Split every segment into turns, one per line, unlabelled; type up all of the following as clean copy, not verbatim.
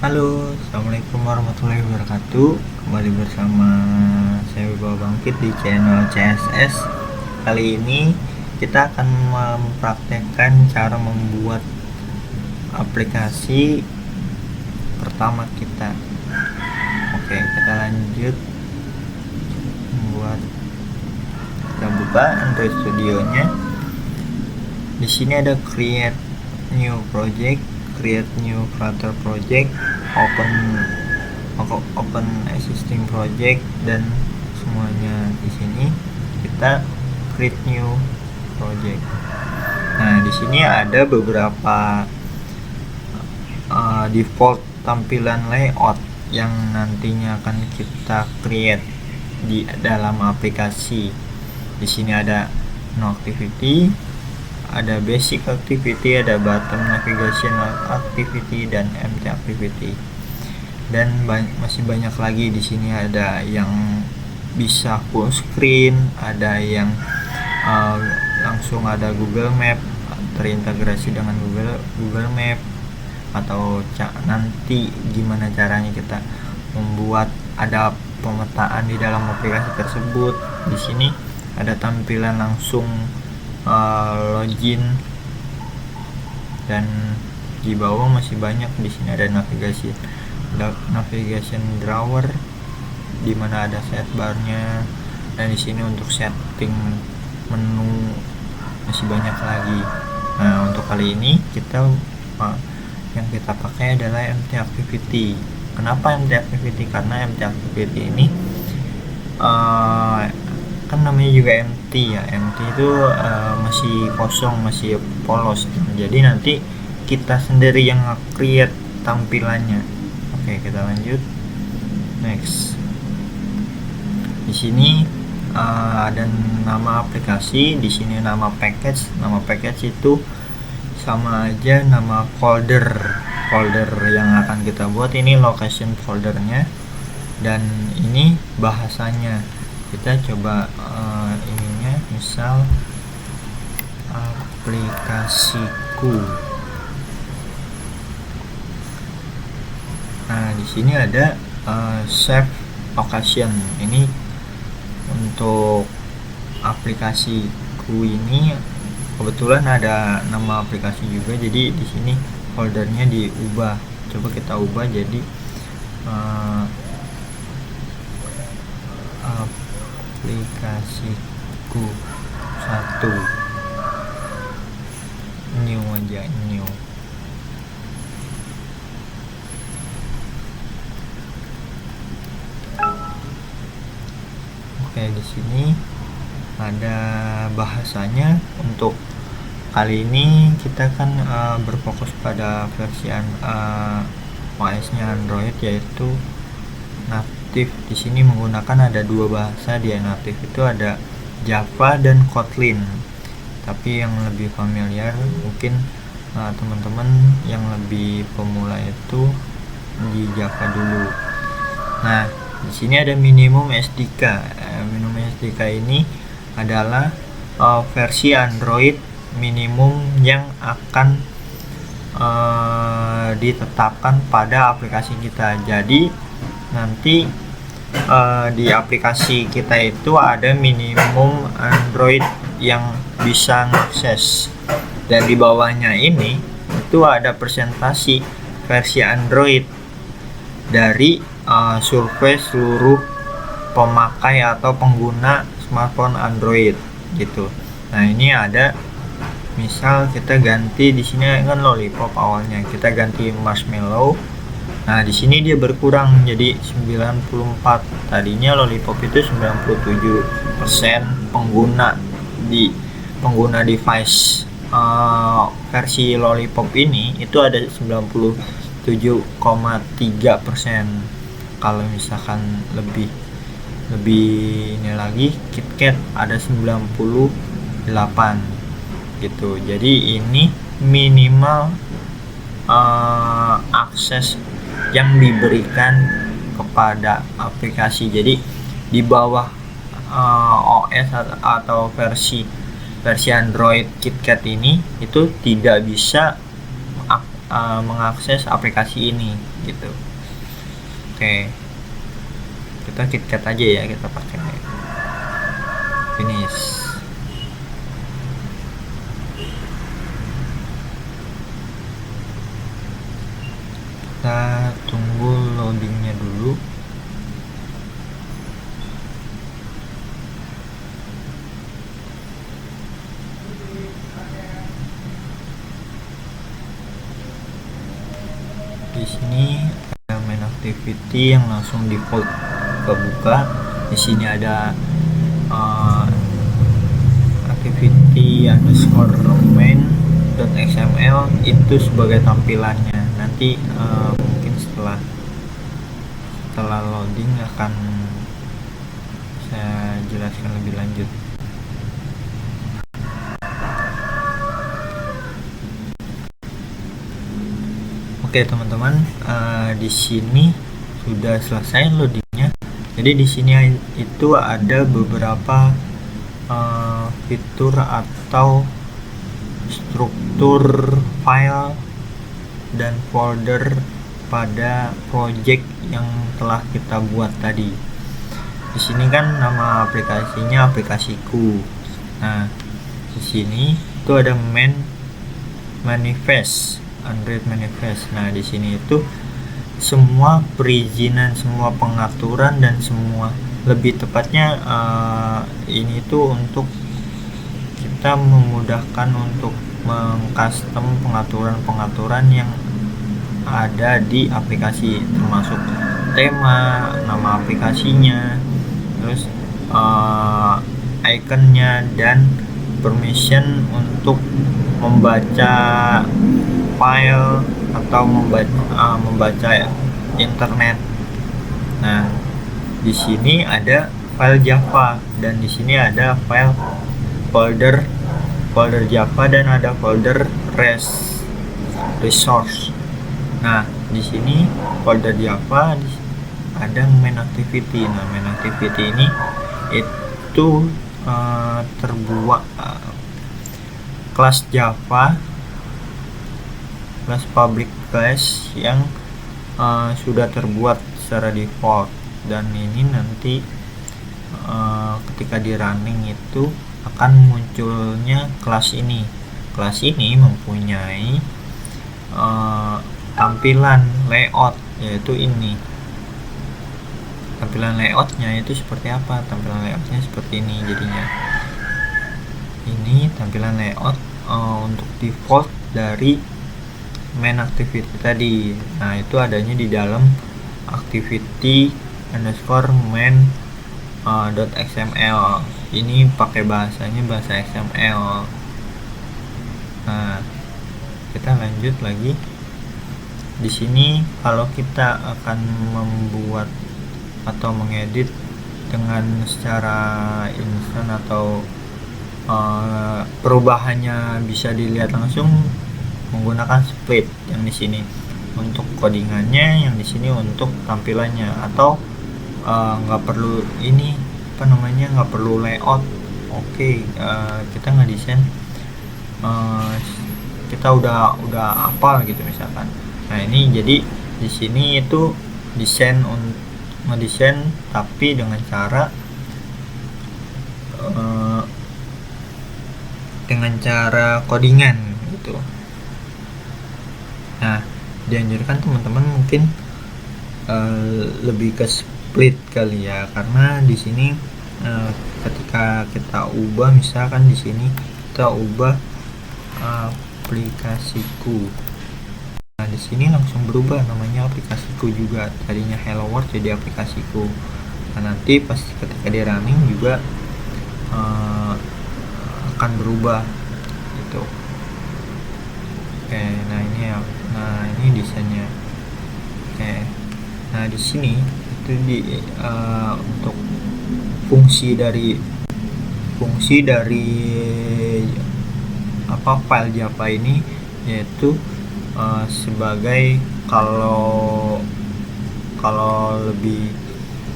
Halo, assalamualaikum warahmatullahi wabarakatuh. Kembali bersama saya Wibawa Bangkit di channel CSS. Kali ini kita akan mempraktekkan cara membuat aplikasi pertama kita. Oke, kita lanjut membuat. Kita buka Android Studio-nya. Di sini ada create new project, create new Flutter project, open existing project, dan semuanya di sini kita create new project. Nah, di sini ada beberapa default tampilan layout yang nantinya akan kita create di dalam aplikasi. Di sini ada no activity, ada basic activity, ada bottom navigation activity, dan empty activity, dan masih banyak lagi. Di sini ada yang bisa full screen, ada yang langsung ada Google Map, terintegrasi dengan Google Map, atau nanti gimana caranya kita membuat ada pemetaan di dalam aplikasi tersebut. Di sini ada tampilan langsung login, dan di bawah masih banyak. Di sini ada navigation drawer di mana ada sidebar-nya, dan di sini untuk setting menu masih banyak lagi. Nah, untuk kali ini yang kita pakai adalah empty activity. Kenapa empty activity? Karena empty activity ini kan namanya juga empty ya. Empty itu masih kosong, masih polos. Jadi nanti kita sendiri yang create tampilannya. Oke, kita lanjut. Next. Di sini ada nama aplikasi, di sini nama package. Nama package itu sama aja nama folder yang akan kita buat. Ini location foldernya, dan ini bahasanya. Kita coba ininya, misal aplikasiku. Nah, di sini ada save location. Ini untuk aplikasiku ini kebetulan ada nama aplikasi juga, jadi di sini foldernya diubah. Coba kita ubah jadi aplikasiku 1, new aja, new. Oke, di sini ada bahasanya. Untuk kali ini kita kan berfokus pada versi OS-nya Android, yaitu native. Di sini menggunakan ada dua bahasa. Dia native itu ada Java dan Kotlin, tapi yang lebih familiar mungkin teman-teman yang lebih pemula itu di Java dulu. Nah, di sini ada minimum SDK. Minimum SDK ini adalah versi Android minimum yang akan ditetapkan pada aplikasi kita. Jadi nanti di aplikasi kita itu ada minimum Android yang bisa mengakses, dan di bawahnya ini itu ada presentasi versi Android dari survei seluruh pemakai atau pengguna smartphone Android gitu. Nah, ini ada, misal kita ganti di sini kan Lollipop awalnya, kita ganti Marshmallow. Nah, di sini dia berkurang jadi 94. Tadinya Lollipop itu 97% pengguna device versi Lollipop ini itu ada 97,3%. Kalau misalkan lebih ini lagi, KitKat ada 98 gitu. Jadi ini minimal akses yang diberikan kepada aplikasi. Jadi di bawah OS atau versi Android KitKat ini itu tidak bisa mengakses aplikasi ini gitu. Oke, kita KitKat aja ya, kita pakai finish. Kita tunggu loadingnya dulu. Di sini ada main activity yang langsung default kebuka. Di sini ada activity underscore main.xml itu sebagai tampilannya. Nanti mungkin setelah loading akan saya jelaskan lebih lanjut. Oke teman-teman, di sini sudah selesai loadingnya. Jadi di sini itu ada beberapa fitur atau struktur file dan folder pada project yang telah kita buat tadi. Di sini kan nama aplikasinya aplikasiku. Nah, di sini itu ada manifest, Android manifest. Nah, di sini itu semua perizinan, semua pengaturan dan semua, lebih tepatnya ini tuh untuk kita memudahkan untuk mengcustom pengaturan-pengaturan yang ada di aplikasi, termasuk tema, nama aplikasinya, terus ikonnya dan permission untuk membaca file atau membaca internet. Nah, di sini ada file Java dan di sini ada folder Java dan ada folder resource. Nah, di sini folder Java ada main activity. Nah, main activity ini itu terbuat kelas Java, kelas public class yang sudah terbuat secara default, dan ini nanti ketika di running itu akan munculnya kelas ini. Kelas ini mempunyai tampilan layout, yaitu ini. Tampilan layoutnya itu seperti apa? Tampilan layoutnya seperti ini jadinya. Ini tampilan layout untuk default dari main activity tadi. Nah, itu adanya di dalam activity underscore main .xml. Ini pakai bahasanya bahasa XML. Nah, kita lanjut lagi. Di sini kalau kita akan membuat atau mengedit dengan secara instan atau perubahannya bisa dilihat langsung menggunakan split yang di sini untuk codingannya, yang di sini untuk tampilannya, atau nggak perlu ini nggak perlu layout. Oke, kita nggak desain, kita udah hafal gitu misalkan. Nah, ini jadi di sini itu ngedesain tapi dengan cara codingan gitu. Nah, dianjurkan teman-teman mungkin lebih ke split kali ya, karena di sini ketika kita ubah, misalkan di sini kita ubah aplikasiku. Nah, di sini langsung berubah namanya aplikasiku juga. Tadinya Hello World jadi aplikasiku. Nah, nanti pas ketika di running juga akan berubah gitu. Oke, nah ini ya. Nah, ini desainnya. Oke. Nah, di sini itu untuk fungsi dari file Java ini, yaitu sebagai kalau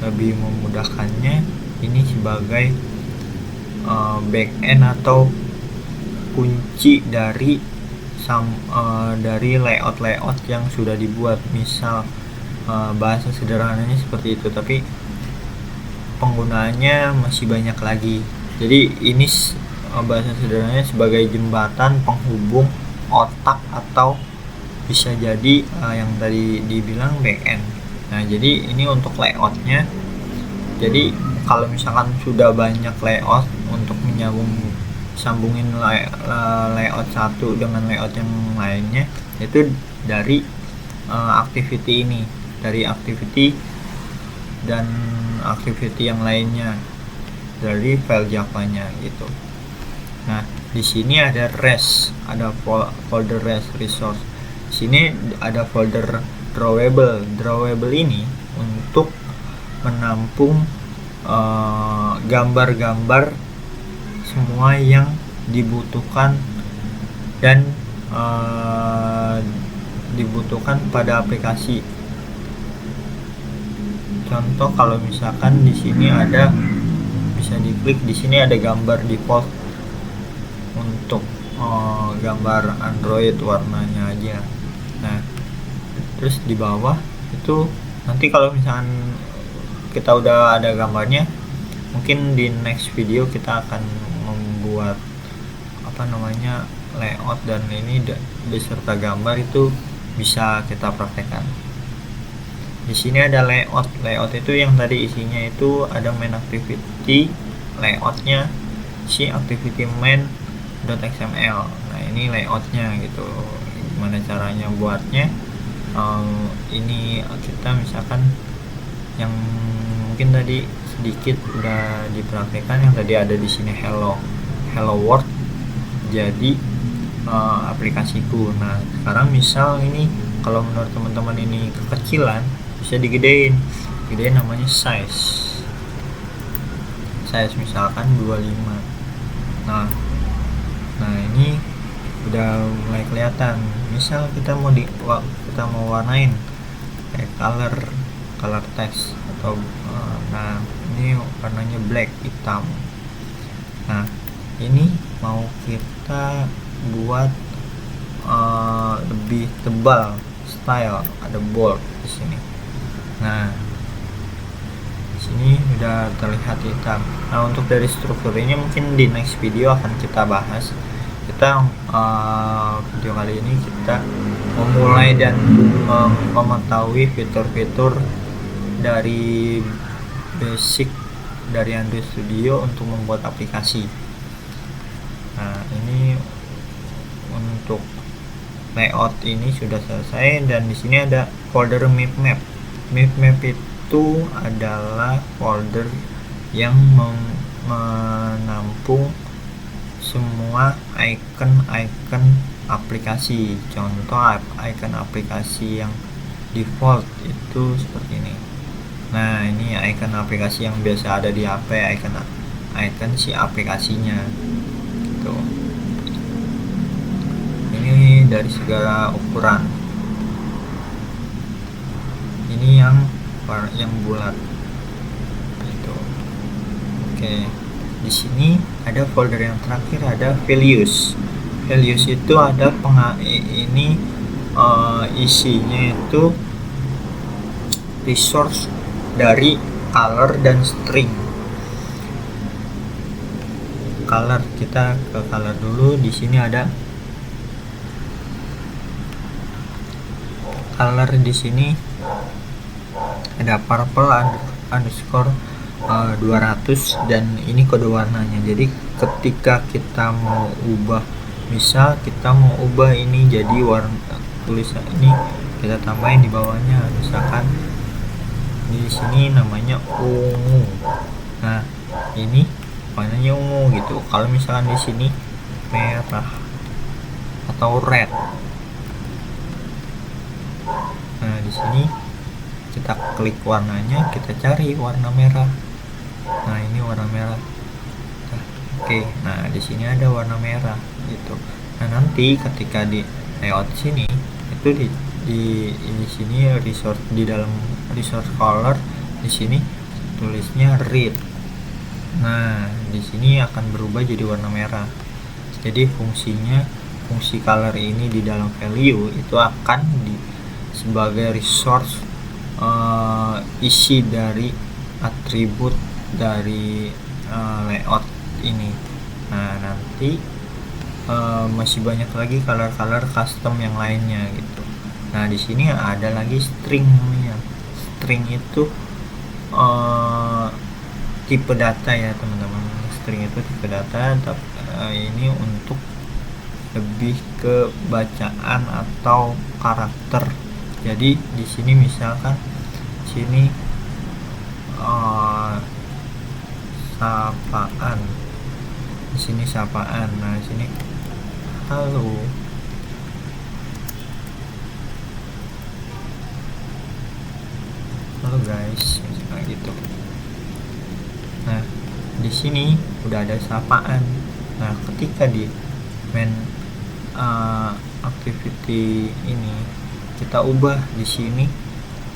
lebih memudahkannya, ini sebagai backend atau kunci dari dari layout yang sudah dibuat. Misal bahasa sederhananya seperti itu, tapi penggunaannya masih banyak lagi. Jadi ini bahasa sederhananya sebagai jembatan penghubung otak atau bisa jadi yang tadi dibilang backend. Nah, jadi ini untuk layoutnya. Jadi kalau misalkan sudah banyak layout untuk sambungin layout satu dengan layout yang lainnya, itu dari activity ini, dari activity dan activity yang lainnya dari file Java-nya gitu. Nah, di sini ada res, ada folder res resource. Di sini ada folder drawable. Drawable ini untuk menampung gambar-gambar semua yang dibutuhkan dan dibutuhkan pada aplikasi. Contoh, kalau misalkan di sini ada, bisa diklik di sini ada gambar default untuk gambar Android warnanya aja. Nah, terus di bawah itu nanti kalau misalkan kita udah ada gambarnya, mungkin di next video kita akan membuat layout, dan ini beserta gambar itu bisa kita praktekkan. Di sini ada layout itu yang tadi isinya itu ada main activity, layoutnya si activity main.xml. Nah, ini layoutnya gitu. Gimana caranya buatnya? Ini kita misalkan yang mungkin tadi sedikit udah dipraktekkan, yang tadi ada di sini hello world jadi aplikasiku. Nah, sekarang misal ini kalau menurut teman-teman ini kekecilan, bisa digedein namanya size misalkan 25. Nah ini udah mulai kelihatan. Misal kita mau warnain kayak color text atau nah ini warnanya black, hitam. Nah, ini mau kita buat lebih tebal, style, ada bold di sini. Nah, di sini udah terlihat hitam. Nah, untuk dari struktur ini mungkin di next video akan kita bahas. Kita video kali ini kita memulai dan mengetahui fitur-fitur dari basic dari Android Studio untuk membuat aplikasi. Nah, ini untuk layout ini sudah selesai, dan di sini ada folder map. Map itu adalah folder yang menampung semua icon aplikasi. Contoh icon aplikasi yang default itu seperti ini. Nah, ini icon aplikasi yang biasa ada di HP, icon si aplikasinya gitu. Ini dari segala ukuran. Ini yang bulat gitu. Oke, di sini ada folder yang terakhir, ada values itu ada isinya itu resource dari color dan string. Color, kita ke color dulu. Di sini ada color, di sini ada purple underscore 200 dan ini kode warnanya. Jadi ketika kita mau ubah, misal kita mau ubah ini jadi warna tulisan ini, kita tambahin di bawahnya, misalkan di sini namanya ungu. Nah, ini warnanya ungu gitu. Kalau misalkan di sini merah atau red. Nah, di sini kita klik warnanya, kita cari warna merah. Nah, ini warna merah. Oke, nah di sini ada warna merah gitu. Nah, nanti ketika di layout sini itu di sini resource, di dalam resource color di sini tulisnya red. Nah, di sini akan berubah jadi warna merah. Jadi fungsinya fungsi color ini di dalam value itu akan sebagai resource isi dari atribut dari layout ini. Nah, nanti masih banyak lagi color custom yang lainnya gitu. Nah, di sini ada lagi string namanya. String itu tipe data ya teman-teman. String itu tipe data, tapi ini untuk lebih ke bacaan atau karakter. Jadi di sini misalkan sini sapaan, di sini sapaan. Nah, di sini halo guys, misalnya gitu. Nah, di sini udah ada sapaan. Nah, ketika di main activity ini kita ubah di sini,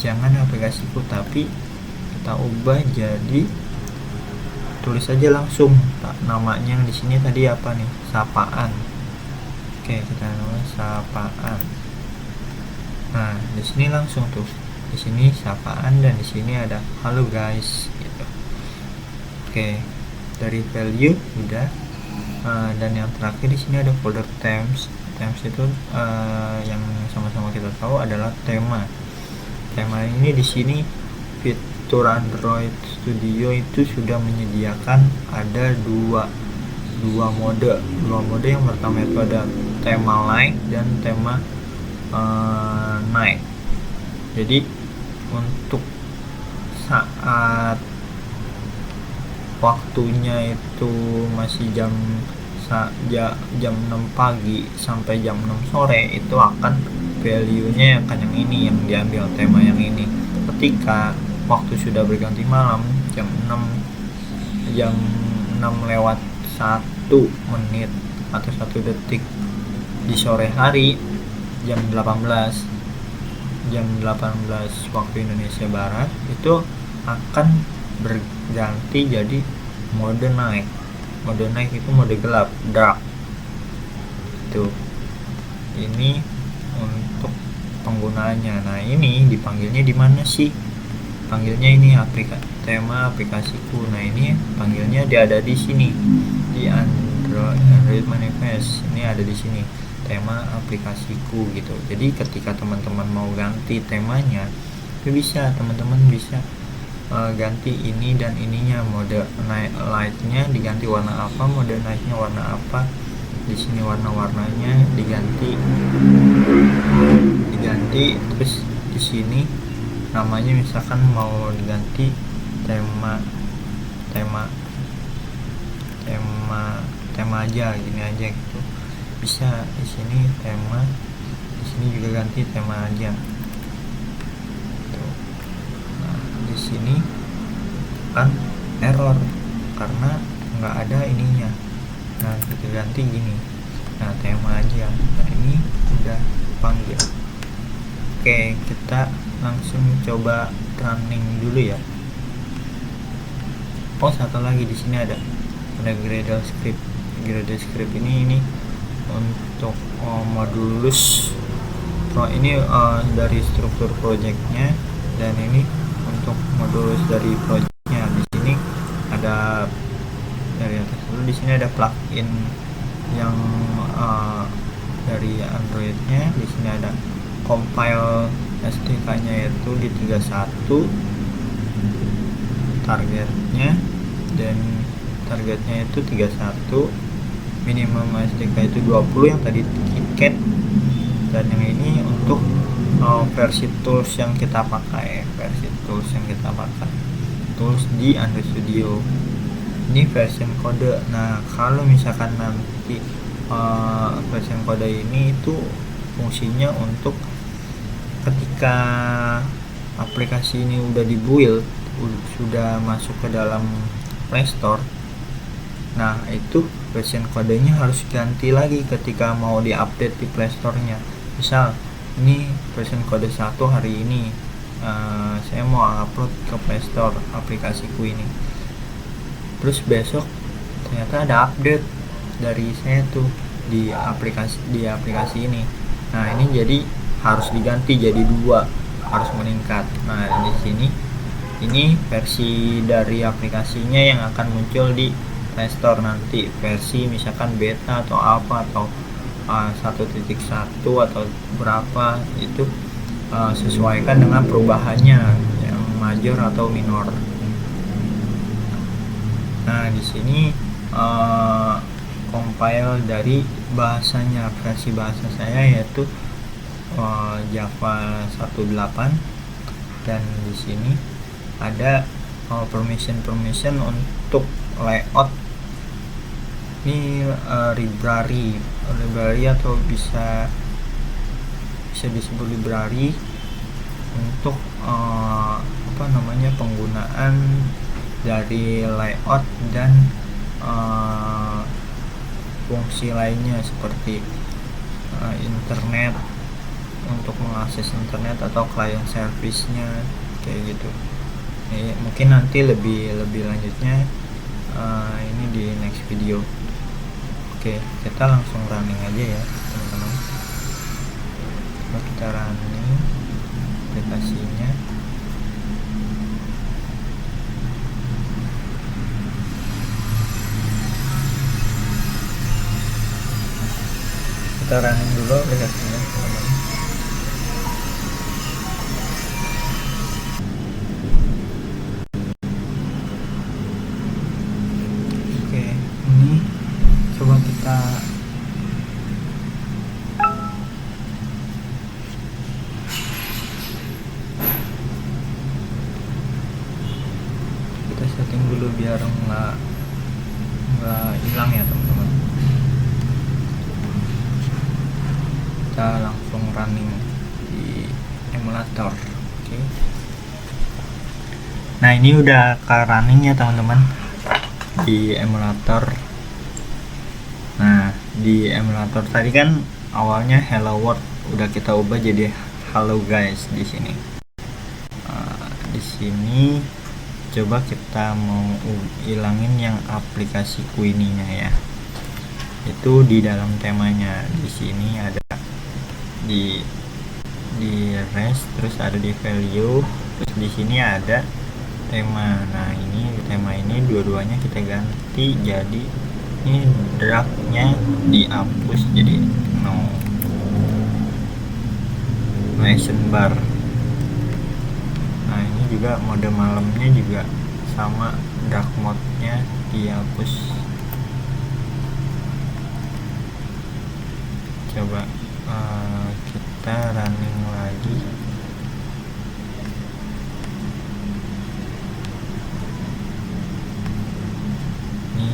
jangan aplikasiku, tapi kita ubah jadi tulis aja langsung namanya. Di sini tadi apa nih, sapaan. Oke, kita namanya sapaan. Nah, di sini langsung tuh, di sini sapaan dan di sini ada halo guys gitu. Oke, dari value udah. Dan yang terakhir di sini ada folder themes. Themes itu yang sama-sama kita tahu adalah tema. Tema ini di sini fitur Android Studio itu sudah menyediakan ada dua mode. Yang pertama itu ada tema light dan tema night. Jadi untuk saat waktunya itu masih jam 6 pagi sampai jam 6 sore, itu akan value-nya akan yang ini, yang diambil tema yang ini. Ketika waktu sudah berganti malam, jam 6 lewat 1 menit atau 1 detik di sore hari, jam 18 waktu Indonesia Barat, itu akan berganti jadi mode night. Mode night itu mode gelap, dark. Itu. Ini untuk penggunaannya. Nah, ini dipanggilnya di mana sih? Panggilnya ini tema aplikasiku. Nah, ini panggilnya ada di sini. Di Android Manifest. Ini ada di sini. Tema aplikasiku gitu. Jadi ketika teman-teman mau ganti temanya, bisa teman-teman bisa ganti ini dan ininya. Mode lightnya diganti warna apa, mode nightnya warna apa. Di sini warna-warnanya diganti. Terus di sini namanya misalkan mau diganti tema aja, gini aja gitu. Bisa di sini tema, di sini juga ganti tema aja. Nah, di sini kan error karena nggak ada ininya. Nah, kita ganti gini. Nah, tema aja. Nah, ini udah panggil. Oke, kita langsung coba running dulu ya. Oh, satu lagi di sini ada Gradle script. Gradle script ini untuk modulus ini dari struktur projectnya, dan ini untuk modulus dari projectnya. Di sini ada dari atas dulu. Di sini ada plugin yang dari Androidnya. Di sini ada compile SDK-nya yaitu di 31 targetnya, dan targetnya itu 31, minimum SDK itu 20 yang tadi tiket, dan yang ini untuk versi tools yang kita pakai, tools di Android Studio. Ini version kode. Nah, kalau misalkan nanti version kode ini itu fungsinya untuk ketika aplikasi ini udah dibuild, sudah masuk ke dalam Play Store. Nah, itu version kodenya harus ganti lagi ketika mau diupdate di Play Store-nya. Misal ini version kode 1 hari ini, saya mau upload ke Play Store aplikasiku ini, terus besok ternyata ada update dari saya tuh, di aplikasi ini. Nah, ini jadi harus diganti jadi 2, harus meningkat. Nah, di sini ini versi dari aplikasinya yang akan muncul di Play Store nanti, versi misalkan beta atau apa, atau 1.1 atau berapa, itu sesuaikan dengan perubahannya yang major atau minor. Nah, di sini compile dari bahasanya, versi bahasa saya yaitu Java 1.8, dan di sini ada permission untuk layout. Ini library atau bisa disebut library untuk penggunaan dari layout dan fungsi lainnya seperti internet, untuk mengakses internet atau client service-nya kayak gitu. Mungkin nanti lebih lanjutnya ini di next video. Oke, kita langsung running aja ya teman-teman. Coba kita running aplikasinya. Kita running dulu aplikasinya teman-teman. Oke, ini coba kita setting dulu biar nggak hilang ya teman-teman. Kita langsung running di emulator. Oke. Nah, ini udah ke running ya teman-teman di emulator. Nah, di emulator tadi kan awalnya hello world, udah kita ubah jadi hello guys di sini. Di sini coba kita mau hilangin yang aplikasi Queenie-nya ya. Itu di dalam temanya. Di sini ada di rest, terus ada di value, terus di sini ada tema. Nah, ini tema ini dua-duanya kita ganti jadi ini drag-nya dihapus jadi no action bar. Nah, ini juga mode malamnya juga sama, dark mode-nya dihapus. Coba kita running lagi. Ini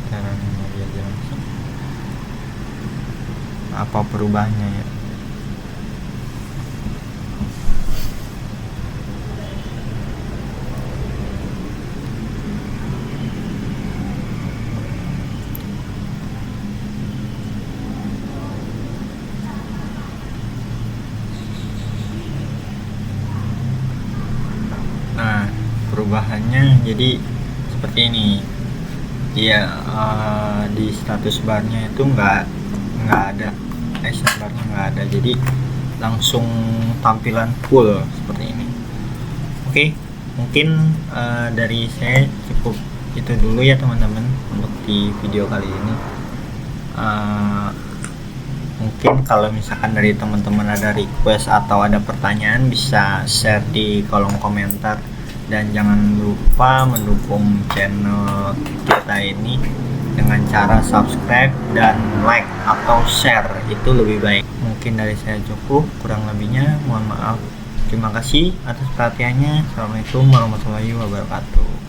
kita running lagi aja langsung. Apa perubahannya ya? Nah, perubahannya jadi seperti ini ya. Di status barnya itu nggak ada, action barnya nggak ada, jadi langsung tampilan full seperti ini. Oke, mungkin dari saya cukup itu dulu ya teman-teman untuk di video kali ini. Mungkin kalau misalkan dari teman-teman ada request atau ada pertanyaan, bisa share di kolom komentar, dan jangan lupa mendukung channel kita ini dengan cara subscribe dan like atau share, itu lebih baik. Mungkin dari saya cukup, kurang lebihnya mohon maaf. Terima kasih atas perhatiannya. Assalamualaikum warahmatullahi wabarakatuh.